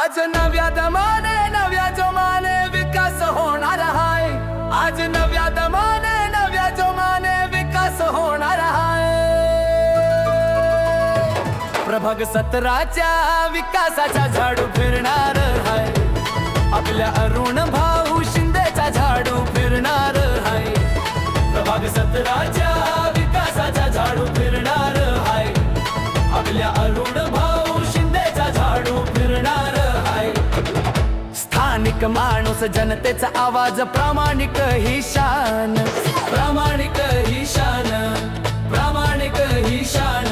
आज नव्या दमाने नव्या जोमाने विकास होणार आहे। आज नव्या दमाने नव्या जोमाने विकास होणार आहे। प्रभाग 17च्या विकासाचा झाडू फिरणार आहे। आपल्या अरुण भाऊ शिंदेचा झाडू फिरणार आहे। प्रभाग 17च्या विकासाचा झाडू फिरणार आहे। आपल्या अरुण भाऊ शिंदेचा झाडू फिरणार आहे। स्थानिक माणूस जनतेचा आवाज प्रामाणिक ही शान। प्रामाणिक ही शान। प्रामाणिक ही शान।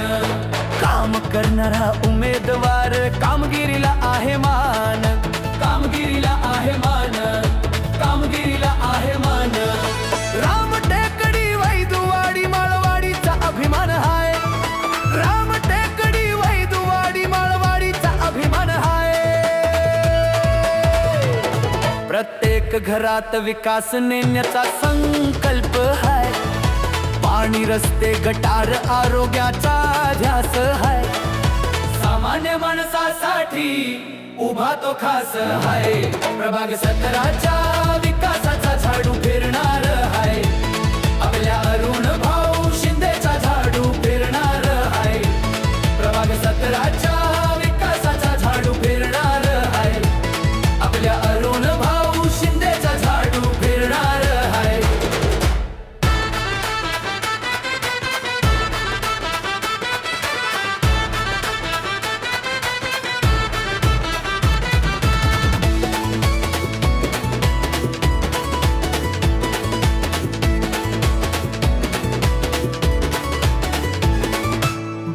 काम करणारा उमेदवार कामगिरीला आहे मान। कामगिरीला आहे मान। कामगिरीला आहे मान। राम टेकडी वैदुवाडी माळवाडीचा अभिमान आहे। राम टेकडी वैदुवाडी माळवाडीचा अभिमान आहे। प्रत्येक घरात विकास नेण्याचा संकल्प आहे। पाणी रस्ते गटार आरोग्याचा ध्यास आहे। सामान्य माणसासाठी उभा तो खास आहे। प्रभाग 17च्या विकासाचा झाडू फिरणार आहे। आपल्या अरुण भाऊ शिंदेचा झाडू फिरणार आहे। प्रभाग 17च्या विकासाचा झाडू फिरणार आहे। आपल्या अरुण भाऊ शिंदेचा झाडू फिरणार आहे।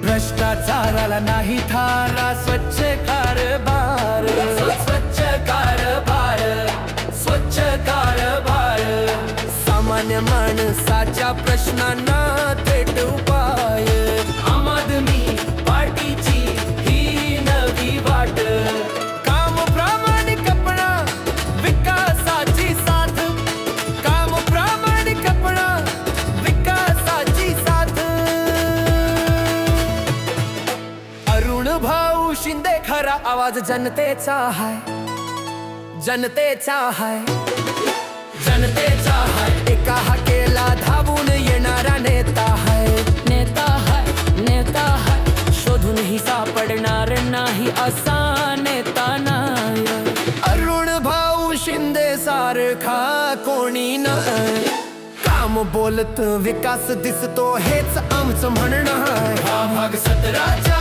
भ्रष्टाचाराला नाही थारा स्वच्छ कारभार। स्वच्छ कारभार। स्वच्छ कारभार। सामान्य माणसाच्या प्रश्नांना थेट उपाय। आम आदमी पार्टीची ही नवी वाट। काम प्रामाणिकपणा विकासाची साथ। काम प्रामाणिकपणा विकासाची साथ। अरुण भाऊ शिंदे खरा आवाज जनतेचा आहे। जनतेचा आहे। जनतेचा आहे। एका हाकेला धावून येणारा नेता आहे। नेता आहे। नेता आहे। शोधूनही सापडणार नाही असा नेता नाही। अरुण भाऊ शिंदे सारखा कोणी नाही। काम बोलत विकास दिसतो हेच आमचं म्हणणं आहे। प्रभाग 17च्या